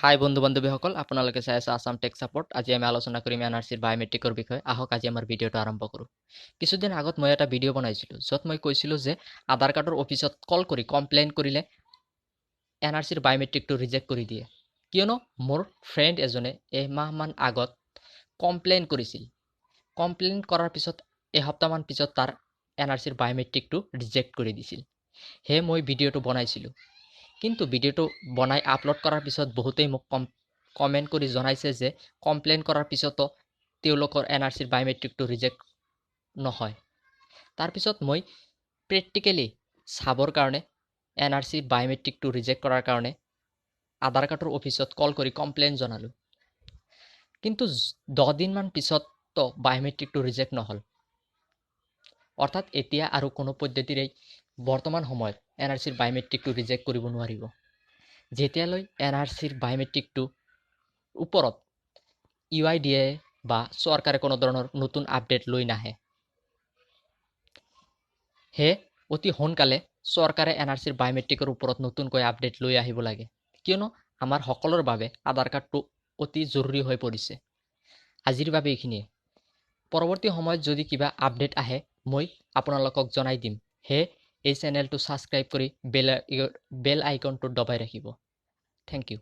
হাই বন্ধু বান্ধৱীসকল, আপোনালোকে চাই আছে আসাম টেক সাপোৰ্ট। আজি আমি আলোচনা কৰিম এনআৰচিৰ বায়োমেট্ৰিকৰ বিষয়ে। আহক আজি আমাৰ ভিডিঅ'টো আৰম্ভ কৰোঁ। কিছুদিন আগত মই এটা ভিডিঅ' বনাইছিলোঁ, য'ত মই কৈছিলোঁ যে আধাৰ কাৰ্ডৰ অফিচত কল কৰি কমপ্লেইন কৰিলে এনআৰচিৰ বায়োমেট্ৰিকটো ৰিজেক্ট কৰি দিয়ে, কিয়নো মোৰ ফ্ৰেণ্ড এজনে এমাহমান আগত কমপ্লেইন কৰিছিল। কমপ্লেইন কৰাৰ পিছত এসপ্তাহমান পিছত তাৰ এনআৰচিৰ বায়োমেট্ৰিকটো ৰিজেক্ট কৰি দিছিল। সেয়ে মই ভিডিঅ'টো বনাইছিলোঁ। কিন্তু ভিডিঅ'টো বনাই আপলোড কৰাৰ পিছত বহুতেই মোক কমেণ্ট কৰি জনাইছে যে কমপ্লেইন কৰাৰ পিছতো তেওঁলোকৰ এনআৰচিৰ বায়োমেট্ৰিকটো ৰিজেক্ট নহয়। তাৰপিছত মই প্ৰেক্টিকেলি চাবৰ কাৰণে এনআৰচি বায়োমেট্ৰিকটো ৰিজেক্ট কৰাৰ কাৰণে আধাৰ কাৰ্ডৰ অফিচত কল কৰি কমপ্লেইন জনালোঁ। কিন্তু 10 দিনমান পিছতো বায়োমেট্ৰিকটো ৰিজেক্ট নহ'ল। অৰ্থাৎ এতিয়া আৰু কোনো পদ্ধতিৰেই বৰ্তমান সময়ত এনআৰচিৰ বায়োমেট্ৰিকটো ৰিজেক্ট কৰিব নোৱাৰিব। যেতিয়ালৈ এনআৰচিৰ বায়োমেট্ৰিকটো ওপৰত UIDAI বা চৰকাৰে কোনো ধৰণৰ নতুন আপডেট লৈ নাহে। সেয়ে অতি সোনকালে চৰকাৰে এনআৰচিৰ বায়োমেট্ৰিকৰ ওপৰত নতুনকৈ আপডেট লৈ আহিব লাগে, কিয়নো আমাৰ সকলোৰ বাবে আধাৰ কাৰ্ডটো অতি জৰুৰী হৈ পৰিছে। আজিৰ বাবে এইখিনিয়ে। পৰৱৰ্তী সময়ত যদি কিবা আপডেট আহে মই আপোনালোকক জনাই দিম। সেয়ে এই চেনেলটো ছাবস্ক্ৰাইব কৰি বেল আইকনটো দবাই ৰাখিব। Thank U.